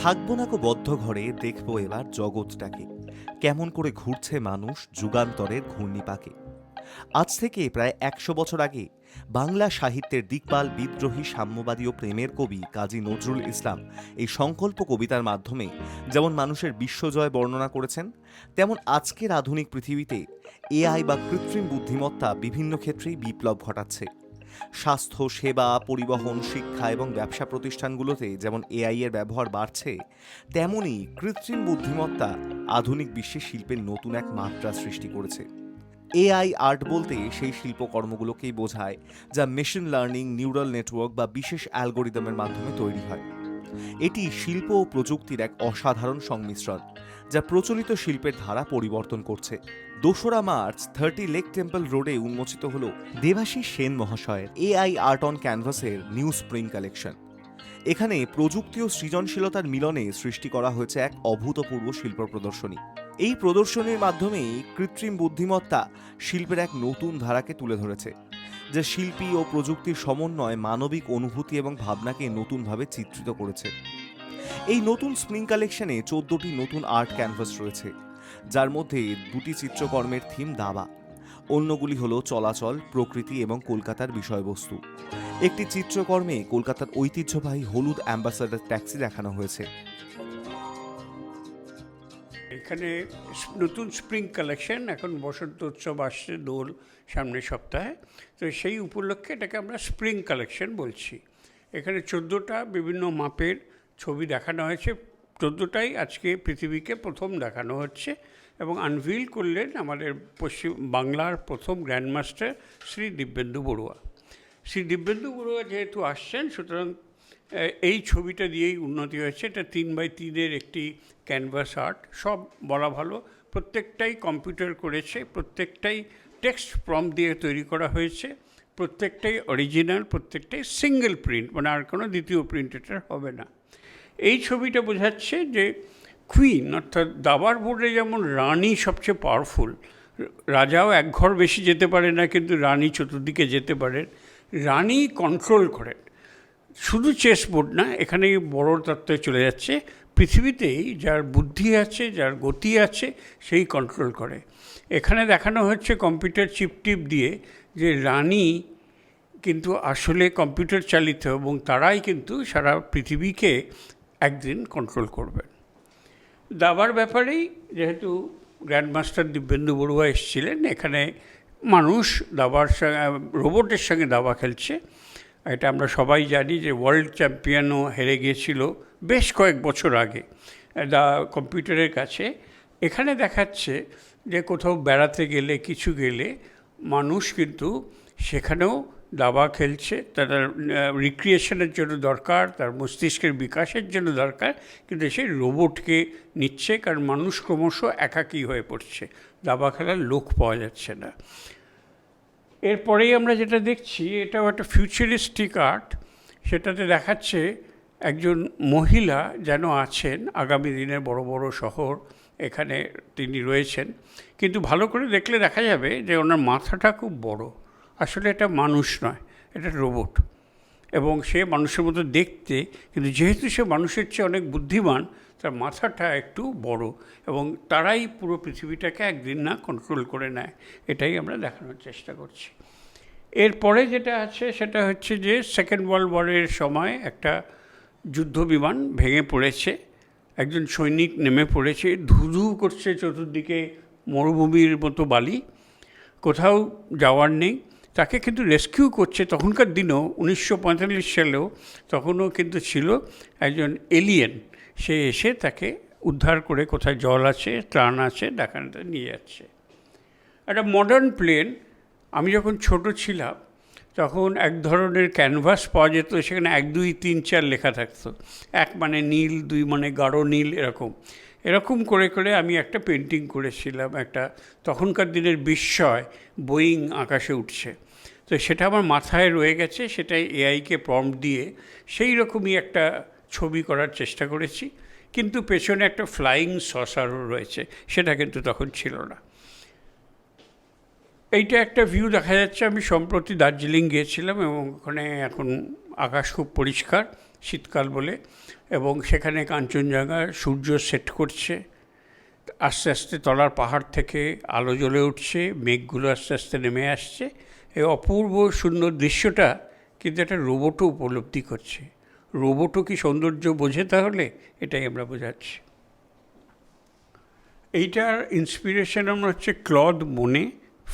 থাকবো না কো বদ্ধ ঘরে, দেখবো এবার জগৎটাকে কেমন করে ঘুরছে মানুষ যুগান্তরের ঘূর্ণিপাকে। আজ থেকে প্রায় ১০০ বছর আগে বাংলা সাহিত্যের দিকপাল বিদ্রোহী সাম্যবাদী ও প্রেমের কবি কাজী নজরুল ইসলাম এই সংকল্প কবিতার মাধ্যমে যেমন মানুষের বিশ্বজয় বর্ণনা করেছেন, তেমন আজকের আধুনিক পৃথিবীতে এআই বা কৃত্রিম বুদ্ধিমত্তা বিভিন্ন ক্ষেত্রেই বিপ্লব ঘটাচ্ছে। স্বাস্থ্য সেবা, পরিবহন, শিক্ষা এবং ব্যবসা প্রতিষ্ঠানগুলোতে যেমন এআই এর ব্যবহার বাড়ছে, তেমনই কৃত্রিম বুদ্ধিমত্তা আধুনিক বিশ্বে শিল্পের নতুন এক মাত্রা সৃষ্টি করেছে। এআই আর্ট বলতে সেই শিল্পকর্মগুলোকেই বোঝায় যা মেশিন লার্নিং, নিউরাল নেটওয়ার্ক বা বিশেষ অ্যালগোরিদমের মাধ্যমে তৈরি হয়। এটি শিল্প ও প্রযুক্তির এক অসাধারণ সংমিশ্রণ, যা প্রচলিত শিল্পের ধারা পরিবর্তন করছে। ২রা মার্চ 30 লেক টেম্পল রোডে উন্মোচিত হল দেবাশিস সেন মহাশয়ের এআই আর্ট অন ক্যানভাসের নিউ স্প্রিং কালেকশন। এখানে প্রযুক্তি ও সৃজনশীলতার মিলনে সৃষ্টি করা হয়েছে এক অভূতপূর্ব শিল্প প্রদর্শনী। এই প্রদর্শনীর মাধ্যমেই কৃত্রিম বুদ্ধিমত্তা শিল্পের এক নতুন ধারাকে তুলে ধরেছে, যা শিল্পী ও প্রযুক্তির সমন্বয় মানবিক অনুভূতি এবং ভাবনাকে নতুনভাবে চিত্রিত করেছে। এই নতুন স্প্রিং কালেকশনে 14টি নতুন আর্ট ক্যানভাস রয়েছে, যার মধ্যে 2টি চিত্রকর্মের থিম দাবা, অন্যগুলি হলো চলাচল, প্রকৃতি এবং কলকাতার বিষয়বস্তু। একটি চিত্রকর্মে কলকাতার ঐতিহ্যবাহী হলুদ অ্যাম্বাসাডার ট্যাক্সি দেখানো হয়েছে। এখানে নতুন স্প্রিং কালেকশন, এখন বসন্ত উৎসব আসছে, দোল সামনের সপ্তাহে, তো সেই উপলক্ষে এটাকে আমরা স্প্রিং কালেকশন বলছি। এখানে 14টা বিভিন্ন মাপের ছবি দেখানো হয়েছে। 14টাই আজকে পৃথিবীকে প্রথম দেখানো হচ্ছে এবং আনভিল করলেন আমাদের পশ্চিম বাংলার প্রথম গ্র্যান্ডমাস্টার শ্রী দিব্যেন্দু বড়ুয়া। শ্রী দিব্যেন্দু বড়ুয়া যেহেতু আসছেন, সুতরাং এই ছবিটা দিয়েই উন্নতি হয়েছে। এটা 3x3 একটি ক্যানভাস আর্ট। সব বলা ভালো, প্রত্যেকটাই কম্পিউটার করেছে, প্রত্যেকটাই টেক্সট প্রম্পট দিয়ে তৈরি করা হয়েছে, প্রত্যেকটাই অরিজিনাল, প্রত্যেকটাই সিঙ্গেল প্রিন্ট, মানে আর কোনো দ্বিতীয় প্রিন্ট এটার হবে না। এই ছবিটা বোঝাচ্ছে যে কুইন, অর্থাৎ দাবার বোর্ডে যেমন রানী সবচেয়ে পাওয়ারফুল, রাজাও এক ঘর বেশি যেতে পারে না, কিন্তু রানী চতুর্দিকে যেতে পারেন, রানী কন্ট্রোল করেন। শুধু চেস বোর্ড না, এখানে বড় তত্ত্বে চলে যাচ্ছে, পৃথিবীতেই যার বুদ্ধি আছে, যার গতি আছে, সেই কন্ট্রোল করে। এখানে দেখানো হচ্ছে কম্পিউটার চিপ দিয়ে যে রানী কিন্তু আসলে কম্পিউটার চালিত এবং তারাই কিন্তু সারা পৃথিবীকে একদিন কন্ট্রোল করবেন। দাবার ব্যাপারেই যেহেতু গ্র্যান্ডমাস্টার দিব্যেন্দু বড়ুয়া এসেছিলেন, এখানে মানুষ দাবার সঙ্গে, রোবটের সঙ্গে দাবা খেলছে। এটা আমরা সবাই জানি যে ওয়ার্ল্ড চ্যাম্পিয়নও হেরে গিয়েছিল বেশ কয়েক বছর আগে কম্পিউটারের কাছে। এখানে দেখাচ্ছে যে কোথাও বেড়াতে গেলে, কিছু গেলে মানুষ কিন্তু সেখানেও দাবা খেলছে, তার রিক্রিয়েশনের জন্য দরকার, তার মস্তিষ্কের বিকাশের জন্য দরকার, কিন্তু সেই রোবটকে নিচ্ছে, কারণ মানুষ ক্রমশ একাকী হয়ে পড়ছে, দাবা খেলার লোক পাওয়া যাচ্ছে না। এরপরেই আমরা যেটা দেখছি, এটাও একটা ফিউচারিস্টিক আর্ট। সেটাতে দেখাচ্ছে একজন মহিলা যেন আছেন আগামী দিনের বড় বড় শহর, এখানে তিনি রয়েছেন, কিন্তু ভালো করে দেখলে দেখা যাবে যে ওনার মাথাটা খুব বড়। আসলে এটা মানুষ নয়, এটা রোবট, এবং সে মানুষের মতো দেখতে, কিন্তু যেহেতু সে মানুষের চেয়ে অনেক বুদ্ধিমান, তার মাথাটা একটু বড়, এবং তারাই পুরো পৃথিবীটাকে একদিন না কন্ট্রোল করে নেয়। এটাই আমরা দেখানোর চেষ্টা করছি। এরপরে যেটা আছে সেটা হচ্ছে যে সেকেন্ড ওয়ার্ল্ড ওয়ারের সময় একটা যুদ্ধ বিমান ভেঙে পড়েছে, একজন সৈনিক নেমে পড়েছে, ধুধু করছে চতুর্দিকে মরুভূমির মতো বালি, কোথাও যাওয়ার নেই, তাকে কিন্তু রেস্কিউ করছে। তখনকার দিনেও 1945 সালেও তখনও কিন্তু ছিল একজন এলিয়েন, সে এসে তাকে উদ্ধার করে কোথায় জল আছে, ত্রাণ আছে দেখানোতে নিয়ে যাচ্ছে। একটা মডার্ন প্লেন, আমি যখন ছোট ছিলাম তখন এক ধরনের ক্যানভাস পাওয়া যেত, সেখানে 1, 2, 3, 4 লেখা থাকতো। 1 মানে নীল, 2 মানে গাঢ় নীল, এরকম করে করে আমি একটা পেন্টিং করেছিলাম, একটা তখনকার দিনের বিস্ময়, বোয়িং আকাশে উঠছে। তো সেটা আমার মাথায় রয়ে গেছে, সেটাই এআইকে প্রম্পট দিয়ে সেই রকমই একটা ছবি করার চেষ্টা করেছি, কিন্তু পেছনে একটা ফ্লাইং সসারও রয়েছে, সেটা কিন্তু তখন ছিল না। এইটা একটা ভিউ দেখা যাচ্ছে। আমি সম্প্রতি দার্জিলিং গিয়েছিলাম এবং ওখানে এখন আকাশ খুব পরিষ্কার, শীতকাল বলে, এবং সেখানে কাঞ্চনজঙ্ঘা সূর্য সেট করছে, আস্তে আস্তে তলার পাহাড় থেকে আলো জ্বলে উঠছে, মেঘগুলো আস্তে আস্তে নেমে আসছে। এই অপূর্ব সুন্দর দৃশ্যটা কিন্তু একটা রোবটও উপলব্ধি করছে। রোবটও কি সৌন্দর্য বোঝে? তাহলে এটাই আমরা বোঝাচ্ছি। এইটার ইন্সপিরেশন আমরা হচ্ছে ক্লদ মোনে,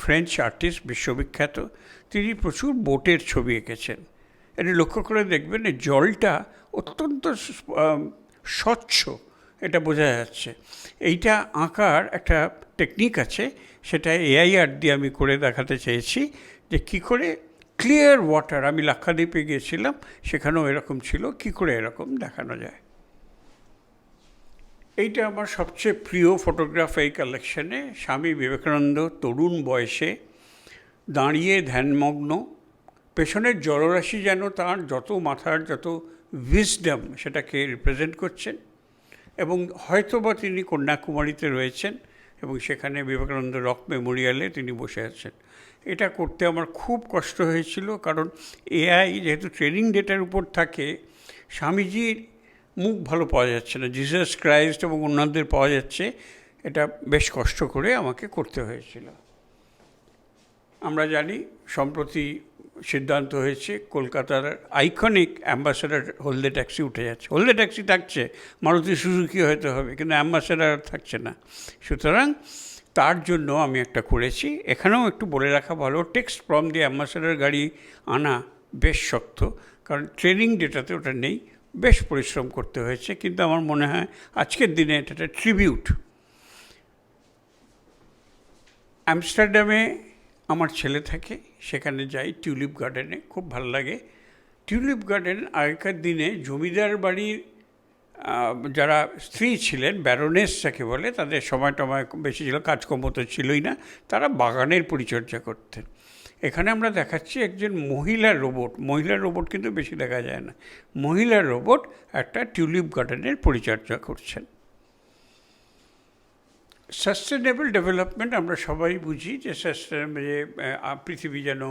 ফ্রেঞ্চ আর্টিস্ট, বিশ্ববিখ্যাত। তিনি প্রচুর বোটের ছবি এঁকেছেন। এটা লক্ষ্য করে দেখবেন এই জলটা অত্যন্ত স্বচ্ছ, এটা বোঝা যাচ্ছে। এইটা আঁকার একটা টেকনিক আছে, সেটা এআই আর্ট দিয়ে আমি করে দেখাতে চেয়েছি যে কী করে ক্লিয়ার ওয়াটার, আমি লাক্ষাদ্বীপে গিয়েছিলাম, সেখানেও এরকম ছিল, কী করে এরকম দেখানো যায়। এইটা আমার সবচেয়ে প্রিয় ফটোগ্রাফ এই কালেকশানে। স্বামী বিবেকানন্দ তরুণ বয়সে দাঁড়িয়ে ধ্যানমগ্ন, পেছনের জলরাশি যেন তার যত মাথার যত উইজডম সেটাকে রিপ্রেজেন্ট করছেন, এবং হয়তোবা তিনি কন্যাকুমারীতে রয়েছেন এবং সেখানে বিবেকানন্দ রক মেমোরিয়ালে তিনি বসে আছেন। এটা করতে আমার খুব কষ্ট হয়েছিল, কারণ এআই যেহেতু ট্রেনিং ডেটার উপর থাকে, স্বামীজির মুখ ভালো পাওয়া যাচ্ছে না, জিসাস ক্রাইস্ট এবং অন্যদের পাওয়া যাচ্ছে। এটা বেশ কষ্ট করে আমাকে করতে হয়েছিল। আমরা জানি সম্প্রতি সিদ্ধান্ত হয়েছে কলকাতার আইকনিক অ্যাম্বাসেডার হলদে ট্যাক্সি উঠে যাচ্ছে। হলদে ট্যাক্সি থাকছে, মারুতি সুজুকি হয়তো হবে, কিন্তু অ্যাম্বাসেডার থাকছে না। সুতরাং তার জন্য আমি একটা করেছি। এখানেও একটু বলে রাখা ভালো, টেক্সট ফ্রম দিয়ে অ্যাম্বাসেডার গাড়ি আনা বেশ শক্ত, কারণ ট্রেনিং ডেটাতে ওটা নেই, বেশ পরিশ্রম করতে হয়েছে। কিন্তু আমার মনে হয় আজকের দিনে এটা একটা ট্রিবিউট। আমস্টারডামে আমার ছেলে থাকে, সেখানে যাই টিউলিপ গার্ডেনে, খুব ভালো লাগে। টিউলিপ গার্ডেন আগেকার দিনে জমিদার বাড়ির যারা স্ত্রী ছিলেন, ব্যারোনেস যাকে বলে, তাদের সময় টময় বেশি ছিল, কাজকর্ম তো ছিলই না, তারা বাগানের পরিচর্যা করতেন। এখানে আমরা দেখাচ্ছি একজন মহিলার রোবট, মহিলার রোবট কিন্তু বেশি দেখা যায় না, মহিলার রোবট একটা টিউলিপ গার্ডেনের পরিচর্যা করছেন। সাস্টেনেবল ডেভেলপমেন্ট আমরা সবাই বুঝি যে পৃথিবী যেন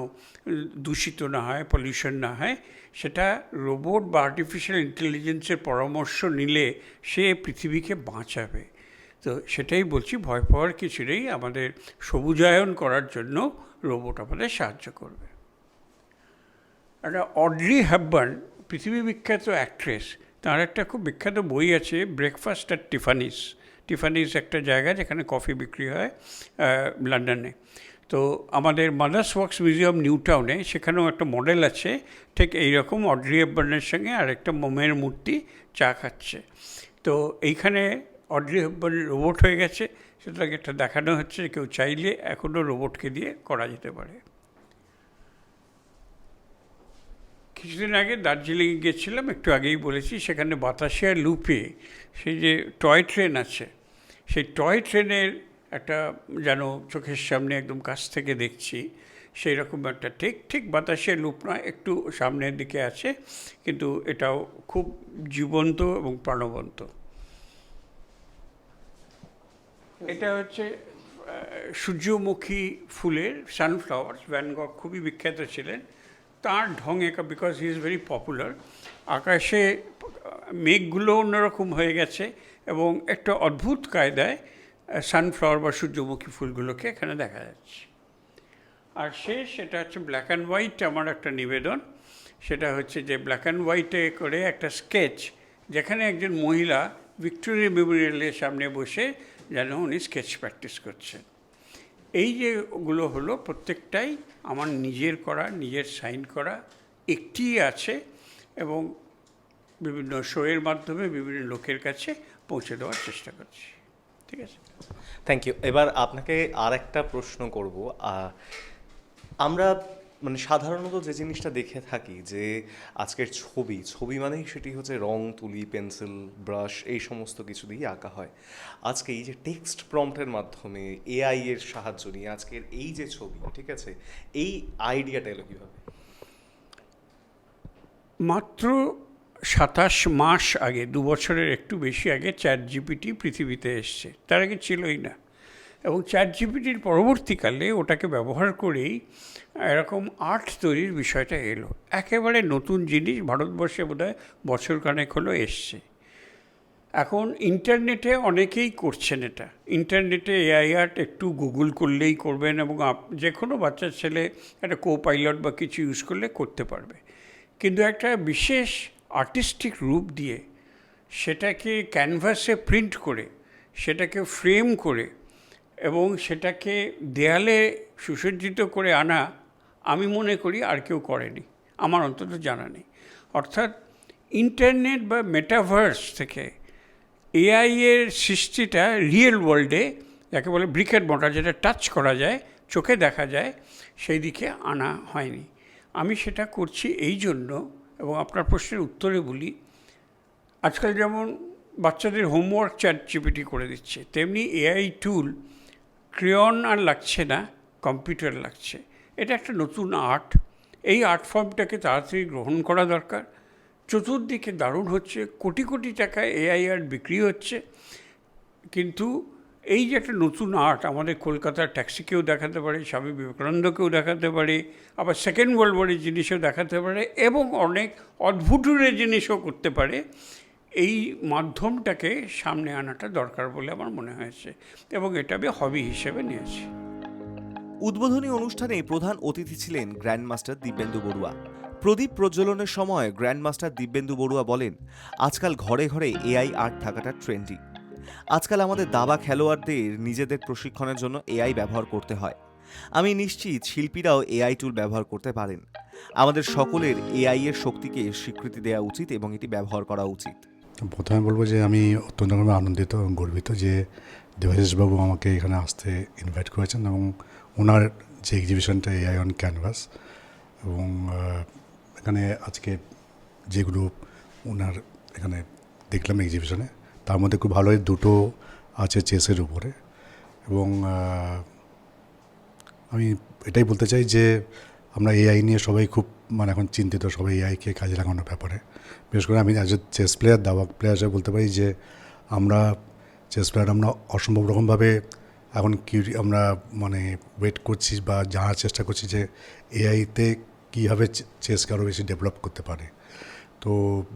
দূষিত না হয়, পলিউশন না হয়, সেটা রোবট বা আর্টিফিশিয়াল ইন্টেলিজেন্সের পরামর্শ নিলে সে পৃথিবীকে বাঁচাবে। তো সেটাই বলছি, ভয় পাওয়ার কিছু নেই, আমাদের সবুজায়ন করার জন্য রোবট আমাদের সাহায্য করবে। একটা অড্রি হ্যাপবার্ন, পৃথিবী বিখ্যাত অ্যাক্ট্রেস, তার একটা খুব বিখ্যাত বই আছে, ব্রেকফাস্ট অ্যাট টিফানিস। টিফানিস একটা জায়গা যেখানে কফি বিক্রি হয় লন্ডনে। তো আমাদের মাদার্স ওয়ার্কস মিউজিয়াম নিউ টাউনে, সেখানেও একটা মডেল আছে ঠিক এইরকম, অড্রি হেপবার্নের সঙ্গে আর একটা মোমের মূর্তি চা খাচ্ছে। তো এইখানে অড্রি হেপবার্ন রোবট হয়ে গেছে, সুতরাং একটা দেখানো হচ্ছে কেউ চাইলে এখনও রোবটকে দিয়ে করা যেতে পারে। কিছুদিন আগে দার্জিলিংয়ে গিয়েছিলাম, একটু আগেই বলেছি, সেখানে বাতাসিয়া লুপে সেই যে টয় ট্রেন আছে, সেই টয় ট্রেনের একটা যেন চোখের সামনে একদম কাছ থেকে দেখছি, সেই রকম একটা ঠিক বাতাসিয়া লুপ নয়, একটু সামনের দিকে আছে, কিন্তু এটাও খুব জীবন্ত এবং প্রাণবন্ত। এটা হচ্ছে সূর্যমুখী ফুলের, সানফ্লাওয়ার। ভ্যান গগ খুবই বিখ্যাত ছিলেন, তাঁর ঢঙে, because he is very popular. আকাশে মেঘগুলো অন্যরকম হয়ে গেছে এবং একটা অদ্ভুত কায়দায় সানফ্লাওয়ার বা সূর্যমুখী ফুলগুলোকে এখানে দেখা যাচ্ছে। আর সেটা হচ্ছে ব্ল্যাক অ্যান্ড হোয়াইট। আমার একটা নিবেদন, সেটা হচ্ছে যে ব্ল্যাক অ্যান্ড হোয়াইটে করে একটা স্কেচ, যেখানে একজন মহিলা ভিক্টোরিয়া মেমোরিয়ালের সামনে বসে যেন উনি স্কেচ প্র্যাকটিস করছেন। এই যেগুলো হলো প্রত্যেকটাই আমার নিজের করা, নিজের সাইন করা, একটি আছে এবং বিভিন্ন শোয়ের মাধ্যমে বিভিন্ন লোকের কাছে পৌঁছে দেওয়ার চেষ্টা করছি। ঠিক আছে, থ্যাংক ইউ। এবার আপনাকে আর একটা প্রশ্ন করব। আমরা মানে সাধারণত যে জিনিসটা দেখে থাকি যে আজকের ছবি মানেই সেটি হচ্ছে রং, তুলি, পেন্সিল, ব্রাশ, এই সমস্ত কিছু দিয়ে আঁকা হয়। আজকে এই যে টেক্সট প্রম্পটের মাধ্যমে এআই এর সাহায্য নিয়ে আজকের এই যে ছবি, ঠিক আছে, এই আইডিয়াটা এলো কীভাবে? মাত্র 27 মাস আগে, 2 বছরের একটু বেশি আগে চ্যাট জিপিটি পৃথিবীতে এসছে, তার আগে ছিলই না। এবং চ্যাট জিপিটির পরবর্তীকালে ওটাকে ব্যবহার করেই এরকম আর্ট তৈরির বিষয়টা এলো। একেবারে নতুন জিনিস, ভারতবর্ষে বোধহয় বছরখানেক হলো এসছে। এখন ইন্টারনেটে অনেকেই করছেন এটা। ইন্টারনেটে এআই আর্ট একটু গুগল করলেই করবেন, এবং যে কোনো বাচ্চা ছেলে একটা পাইলট বা কিছু ইউজ করলে করতে পারবে। কিন্তু একটা বিশেষ আর্টিস্টিক রূপ দিয়ে সেটাকে ক্যানভাসে প্রিন্ট করে, সেটাকে ফ্রেম করে এবং সেটাকে দেয়ালে সুসজ্জিত করে আনা, আমি মনে করি আর কেউ করেনি, আমার অন্তত জানা নেই। অর্থাৎ ইন্টারনেট বা মেটাভার্স থেকে এআই এর সৃষ্টিটা রিয়েল ওয়ার্ল্ডে, যাকে বলে ব্রিক অ্যান্ড মর্টার, যেটা টাচ করা যায়, চোখে দেখা যায়, সেই দিকে আনা হয়নি। আমি সেটা করছি এই জন্য, এবং আপনার প্রশ্নের উত্তরে বলি, আজকাল যেমন বাচ্চাদের হোমওয়ার্ক চ্যাট জিপিটি করে দিচ্ছে, তেমনি এআই টুল ক্রেয়ন আর লাগছে না, কম্পিউটার লাগছে। এটা একটা নতুন আর্ট। এই আর্ট ফর্মটাকে তাড়াতাড়ি গ্রহণ করা দরকার। চতুর্দিকে দারুণ হচ্ছে, কোটি কোটি টাকায় এআই আর্ট বিক্রি হচ্ছে। কিন্তু এই যে একটা নতুন আর্ট, আমাদের কলকাতার ট্যাক্সিকেও দেখাতে পারে, স্বামী বিবেকানন্দকেও দেখাতে পারে, আবার সেকেন্ড ওয়ার্ল্ড ওয়ারের জিনিসও দেখাতে পারে, এবং অনেক অদ্ভুতুরে জিনিসও করতে পারে। এই মাধ্যমটাকে সামনে আনাটা দরকার বলে আমার মনে হয়েছে, এবং এটা আমি হবি হিসেবে নিয়েছি। উদ্বোধনী অনুষ্ঠানে প্রধান অতিথি ছিলেন গ্র্যান্ডমাস্টার দিব্যেন্দু বড়ুয়া। প্রদীপ প্রজ্বলনের সময় গ্র্যান্ডমাস্টার দিব্যেন্দু বড়ুয়া বলেন, আজকাল ঘরে ঘরে এআই আর্ট থাকাটা ট্রেন্ডি। আজকাল আমাদের দাবা খেলোয়াড়দের নিজেদের প্রশিক্ষণের জন্য এআই ব্যবহার করতে হয়। আমি নিশ্চিত শিল্পীরাও এআই টুল ব্যবহার করতে পারেন। আমাদের সকলের এআই এর শক্তিকে স্বীকৃতি দেওয়া উচিত এবং এটি ব্যবহার করা উচিত। প্রথমে বলবো যে আমি অত্যন্তভাবে আনন্দিত এবং গর্বিত যে দেবাশিসবাবু আমাকে এখানে আসতে ইনভাইট করেছেন, এবং ওনার যে এক্সিবিশনটা এআই অন ক্যানভাস, এবং এখানে আজকে যেগুলো ওনার এখানে দেখলাম এক্সিবিশনে, তার মধ্যে খুব ভালোই দুটো আছে চেসের উপরে। এবং আমি এটাই বলতে চাই যে আমরা এআই নিয়ে সবাই খুব এখন চিন্তিত, সবাই এআইকে কাজে লাগানোর ব্যাপারে। বিশেষ করে আমি অ্যাজ এ চেস প্লেয়ার, দাবা প্লেয়ার হিসেবে বলতে পারি যে আমরা চেস প্লেয়ার, আমরা অসম্ভব রকমভাবে এখন আমরা ওয়েট করছি বা জানার চেষ্টা করছি যে এআইতে কীভাবে চেসকে আরও বেশি ডেভেলপ করতে পারে। তো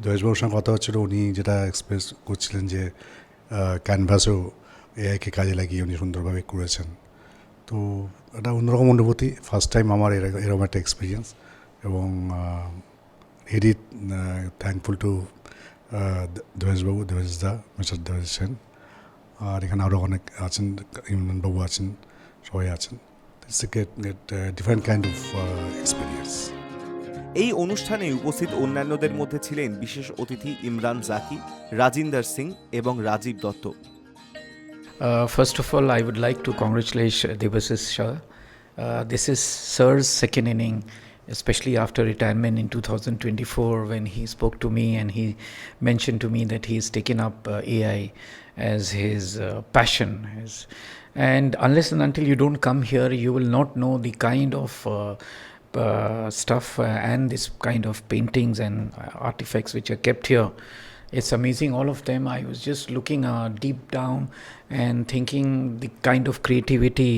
দেবেশবাবুর সঙ্গে কথা হচ্ছিল, উনি যেটা এক্সপ্রেস করছিলেন যে ক্যানভাসেও এআইকে কাজে লাগিয়ে উনি সুন্দরভাবে করেছেন। তো এটা অন্যরকম অনুভূতি, ফার্স্ট টাইম আমার এরকম একটা এক্সপিরিয়েন্স, এবং ভেরি থ্যাঙ্কফুল টু দেবেশবাবু, দেবেশদা, মিস্টার দেবেশ সেন, আর এখানে আরও অনেক আছেন, ইমরানবাবু আছেন, সবাই আছেন। It's a different kind of experience. এই অনুষ্ঠানে উপস্থিত অন্যান্যদের মধ্যে ছিলেন বিশেষ অতিথি ইমরান জাকি, রাজিন্দর সিং এবং Rajiv Dutta. First of all, I would like to congratulate Debashish Shah. This is Sir's second inning, especially after retirement in 2024, when he spoke to me and he mentioned to me that he's taken up AI as his passion. And unless and until you don't come here, you will not know the kind of stuff and this kind of paintings and artifacts which are kept here. It's amazing, all of them. I was just looking deep down and thinking the kind of creativity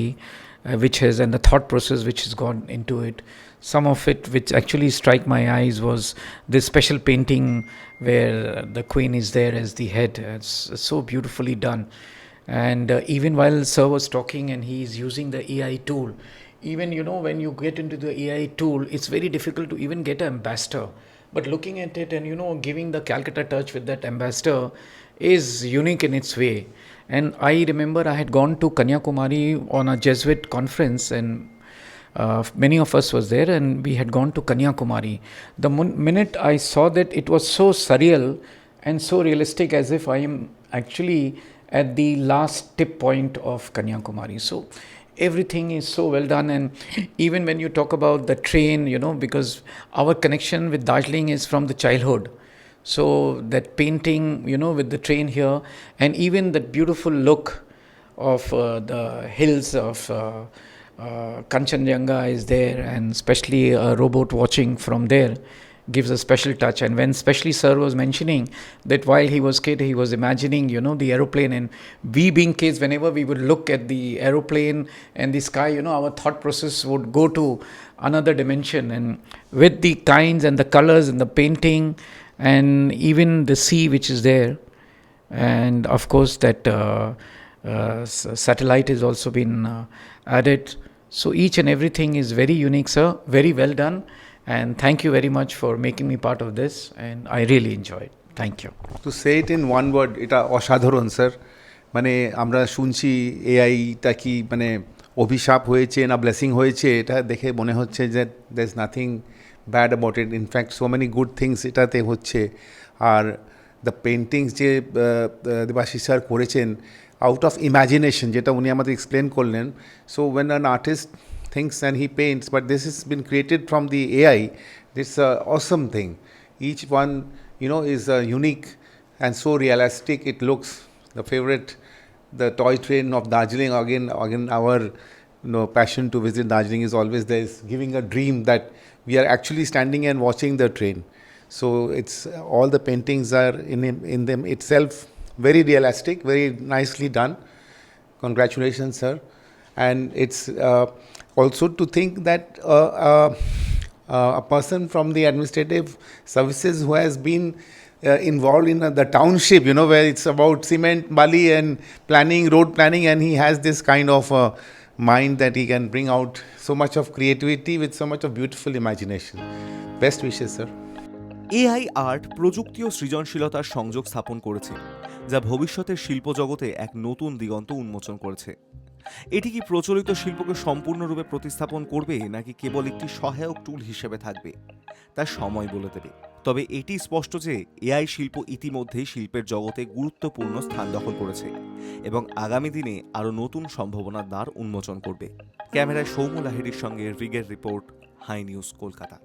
which has, and the thought process which has gone into it. Some of it which actually strike my eyes was this special painting where the queen is there as the head. It's so beautifully done. And even while Sir was talking and he is using the AI tool, even when you get into the AI tool, it's very difficult to even get an ambassador. But looking at it and giving the Calcutta touch with that ambassador is unique in its way. And I remember I had gone to Kanyakumari on a Jesuit conference, and many of us was there, and we had gone to Kanyakumari. The minute I saw that, it was so surreal and so realistic, as if I am actually at the last tip point of Kanyakumari. So everything is so well done. And even when you talk about the train, because our connection with Darjeeling is from the childhood, so that painting with the train here, and even that beautiful look of the hills of Kanchenjunga is there, and especially a robot watching from there gives a special touch. And when especially sir was mentioning that while he was kid, he was imagining, the aeroplane, and we being kids, whenever we would look at the aeroplane and the sky, our thought process would go to another dimension. And with the kinds and the colors and the painting and even the sea which is there, and of course that satellite has also been added. So each and everything is very unique, sir. Very well done. And thank you very much for making me part of this. And I really enjoyed. Thank you. To say it in one word, এটা অসাধারণ sir. মানে আমরা শুনছি এআইটা কি মানে অভিশাপ হয়েছে না ব্লেসিং হয়েছে, এটা দেখে মনে হচ্ছে যে there is nothing bad about it, in fact so many good things এটাতে হচ্ছে। আর দ্য পেন্টিংস যে দেবাশিস স্যার করেছেন আউট অফ ইমাজিনেশন, যেটা উনি আমাদের এক্সপ্লেন করলেন। So when an artist thinks and he paints, but this has been created from the AI. It's an awesome thing. Each one, is unique and so realistic it looks. The favorite, the toy train of Darjeeling, again our passion to visit Darjeeling is always there, is giving a dream that we are actually standing and watching the train. So it's all the paintings are in them itself very realistic, very nicely done. Congratulations, sir. And it's also to think that a person from the administrative services who has been involved in the township, where it's about cement, bali and planning, road planning, and he has this kind of mind that he can bring out so much of creativity with so much of beautiful imagination. Best wishes, sir. AI art প্রযুক্তি ও সৃজনশীলতার সংযোগ স্থাপন করেছে, যা ভবিষ্যতের শিল্প জগতে এক নতুন দিগন্ত উন্মোচন করেছে। এটি কি প্রচলিত শিল্পকে সম্পূর্ণরূপে প্রতিস্থাপন করবে নাকি কেবল একটি সহায়ক টুল হিসেবে থাকবে, তা সময় বলে দেবে। তবে এটি স্পষ্ট যে এআই শিল্প ইতিমধ্যেই শিল্পের জগতে গুরুত্বপূর্ণ স্থান দখল করেছে এবং আগামী দিনে আরও নতুন সম্ভাবনার দ্বার উন্মোচন করবে। ক্যামেরায় সৌম্য লাহিড়ীর সঙ্গে রিগের রিপোর্ট, হাই নিউজ, কলকাতা।